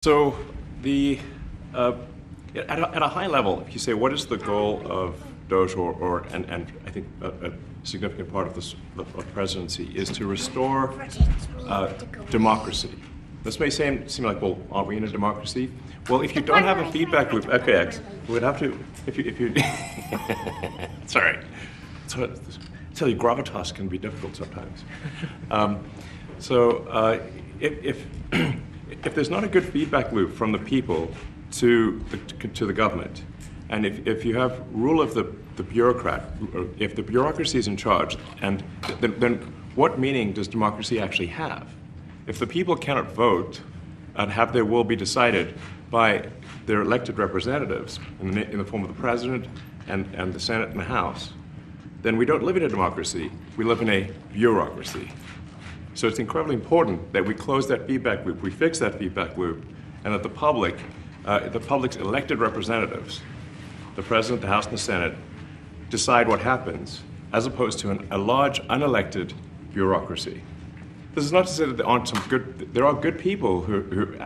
So at a high level, if you say what is the goal of DOGE, and I think a significant part of the presidency is to restore democracy. This may seem like, well, aren't we in a democracy? Well, if you don't have a feedback loop, okay, we would have to, if you sorry. So, tell you, gravitas can be difficult sometimes. If there's not a good feedback loop from the people to the government, and if you have rule of the bureaucrat, or if the bureaucracy is in charge, and then what meaning does democracy actually have? If the people cannot vote and have their will be decided by their elected representatives in the form of the president and the Senate and the House, then we don't live in a democracy, we live in a bureaucracy. So it's incredibly important that we close that feedback loop, we fix that feedback loop, and that the public's elected representatives, the president, the House, and the Senate, decide what happens, as opposed to a large, unelected bureaucracy. This is not to say that there are good people who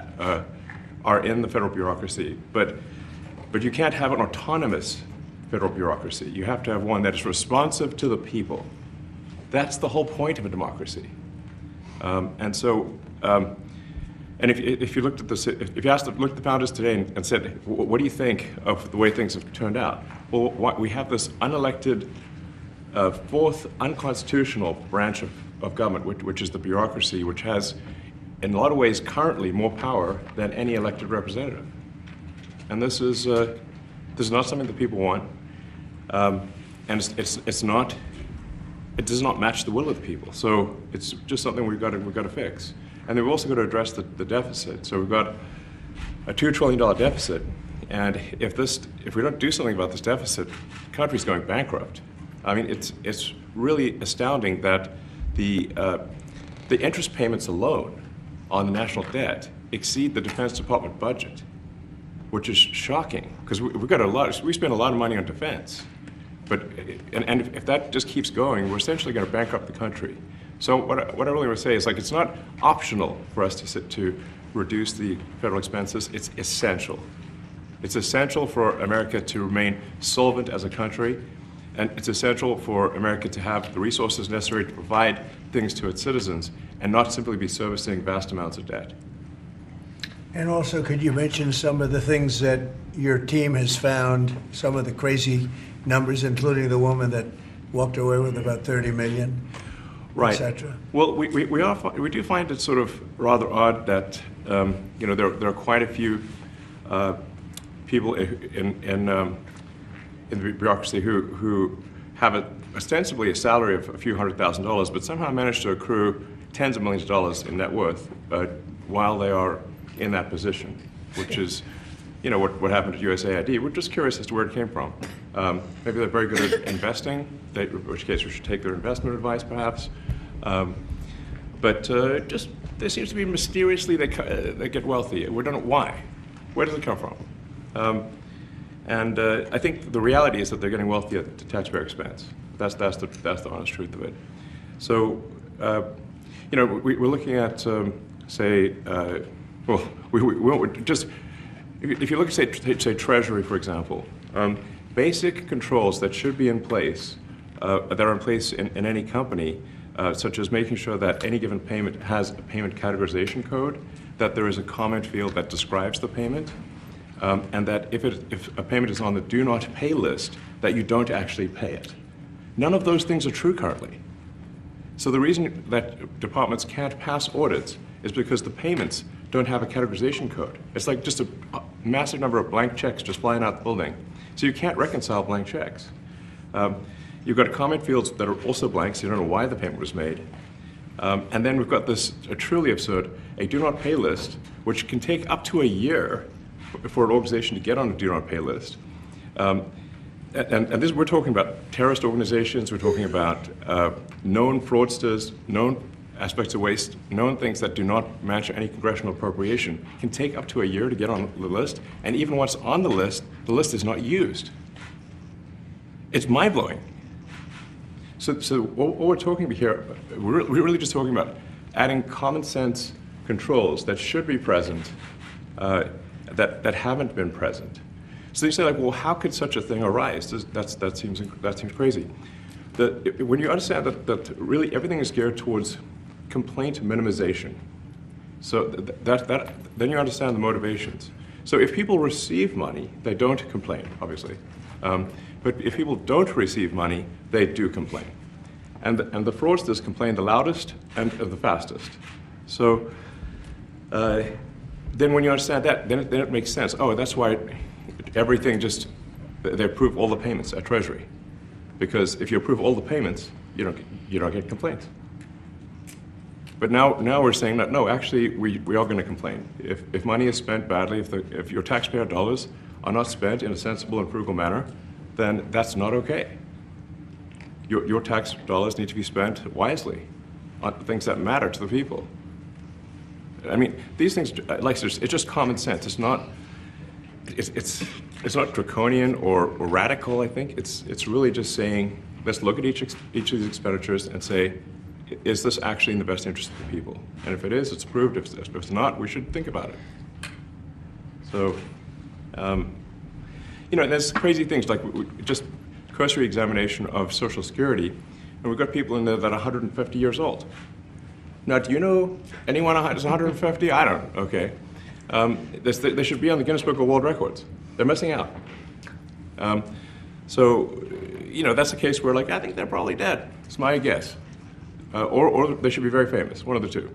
are in the federal bureaucracy, but you can't have an autonomous federal bureaucracy. You have to have one that is responsive to the people. That's the whole point of a democracy. And if you looked at this, if you looked at the founders today and said, what do you think of the way things have turned out? Well, we have this unelected, fourth unconstitutional branch of government, which is the bureaucracy, which has, in a lot of ways, currently more power than any elected representative. And this is not something that people want, and it does not match the will of the people. So it's just something we've got to fix. And then we've also got to address the deficit. So we've got a $2 trillion deficit, and if we don't do something about this deficit, the country's going bankrupt. I mean, it's really astounding that the interest payments alone on the national debt exceed the Defense Department budget, which is shocking because we spend a lot of money on defense. But if that just keeps going, we're essentially going to bankrupt the country. So what I really want to say is, like, it's not optional for us to reduce the federal expenses. It's essential. It's essential for America to remain solvent as a country, and it's essential for America to have the resources necessary to provide things to its citizens and not simply be servicing vast amounts of debt. And also, could you mention some of the things that your team has found, some of the crazy numbers, including the woman that walked away with about $30 million, right, et cetera? Well, we do find it sort of rather odd that there are quite a few people in the bureaucracy who have ostensibly a salary of a few $100,000, but somehow manage to accrue tens of millions of dollars in net worth while they are in that position, which is, what happened at USAID. We're just curious as to where it came from. Maybe they're very good at investing, in which case we should take their investment advice, perhaps. But there seems to be mysteriously they get wealthy. We don't know why. Where does it come from? And I think the reality is that they're getting wealthy at the taxpayer expense. That's the honest truth of it. So, we're looking at, if you look at, say, Treasury, for example, basic controls that should be in place, that are in place in any company, such as making sure that any given payment has a payment categorization code, that there is a comment field that describes the payment, and that if a payment is on the do not pay list, that you don't actually pay it. None of those things are true currently. So the reason that departments can't pass audits is because the payments don't have a categorization code. It's like just a massive number of blank checks just flying out the building. So you can't reconcile blank checks. You've got comment fields that are also blank, so you don't know why the payment was made. And then we've got this truly absurd, a do not pay list, which can take up to a year for an organization to get on a do not pay list. And this, we're talking about terrorist organizations, we're talking about known fraudsters, known aspects of waste, known things that do not match any congressional appropriation, can take up to a year to get on the list, and even once on the list is not used. It's mind-blowing. So what we're talking about here, we're really just talking about adding common sense controls that should be present that haven't been present. So you say, like, well, how could such a thing arise? That seems crazy. When you understand that really everything is geared towards complaint minimization, so then you understand the motivations. So if people receive money, they don't complain, obviously. But if people don't receive money, they do complain. And the fraudsters complain the loudest and the fastest. So then when you understand that, then it makes sense. Oh, that's why everything they approve all the payments at Treasury. Because if you approve all the payments, you don't get complaints. But now we're saying that, no, actually, we are going to complain. If money is spent badly, if your taxpayer dollars are not spent in a sensible and frugal manner, then that's not okay. Your tax dollars need to be spent wisely on things that matter to the people. I mean, these things, like, it's just common sense. It's not draconian or radical, I think. It's really just saying, let's look at each of these expenditures and say, is this actually in the best interest of the people? And if it is, it's approved. If it's not, we should think about it. So, there's crazy things like just cursory examination of Social Security, and we've got people in there that are 150 years old. Now, do you know anyone who's 150? I don't. Okay. They should be on the Guinness Book of World Records. They're missing out. So, that's a case where, like, I think they're probably dead. It's my guess. Or they should be very famous, one of the two.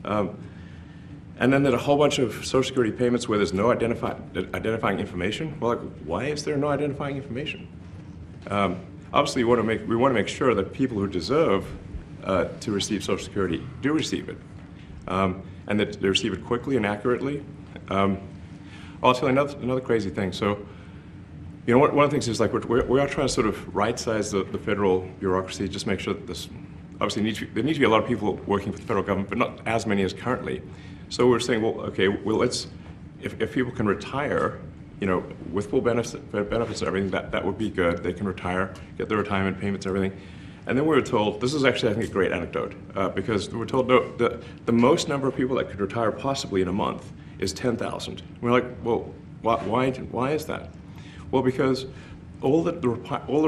And then there's a whole bunch of Social Security payments where there's no identifying information. Well, like, why is there no identifying information? Obviously, we want to make sure that people who deserve to receive Social Security do receive it, and that they receive it quickly and accurately. I'll tell you another crazy thing. So, one of the things is, like, we are trying to sort of right-size the federal bureaucracy, just make sure that this. Obviously, there need to be a lot of people working for the federal government, but not as many as currently. So we're saying, well, okay, if people can retire, with full benefits and everything, that would be good. They can retire, get their retirement payments and everything. And then we were told, this is actually, I think, a great anecdote, because we were told, no, the most number of people that could retire possibly in a month is 10,000. We're like, well, why is that? Well, because all the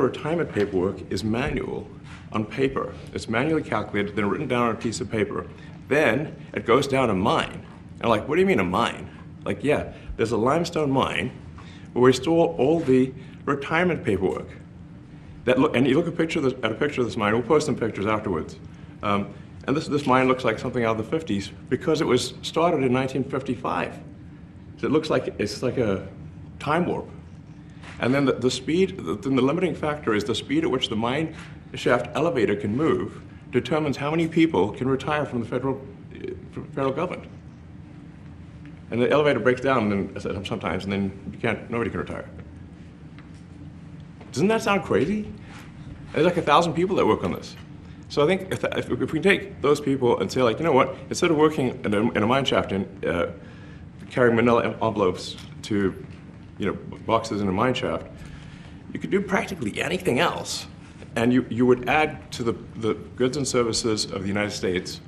retirement paperwork is manual on paper. It's manually calculated, then written down on a piece of paper. Then it goes down a mine. And like, what do you mean a mine? Like, yeah, there's a limestone mine where we store all the retirement paperwork. And you look at a picture of this mine. We'll post some pictures afterwards. And this mine looks like something out of the 50s because it was started in 1955. So it looks like it's like a time warp. And then the speed, the limiting factor is the speed at which the mine shaft elevator can move determines how many people can retire from the federal government. And the elevator breaks down sometimes, and then nobody can retire. Doesn't that sound crazy? There's like 1,000 people that work on this. So I think if we can take those people and say, like, you know what, instead of working in a mine shaft and carrying manila envelopes to boxes in a mine shaft, you could do practically anything else. And you would add to the goods and services of the United States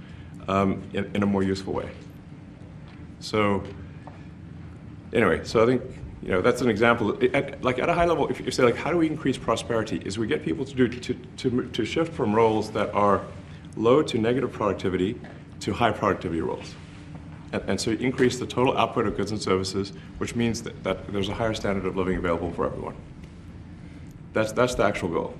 in a more useful way. So anyway, so I think that's an example. Like at a high level, if you say, like, how do we increase prosperity? Is we get people to shift from roles that are low to negative productivity to high productivity roles. And so you increase the total output of goods and services, which means that there's a higher standard of living available for everyone. That's the actual goal.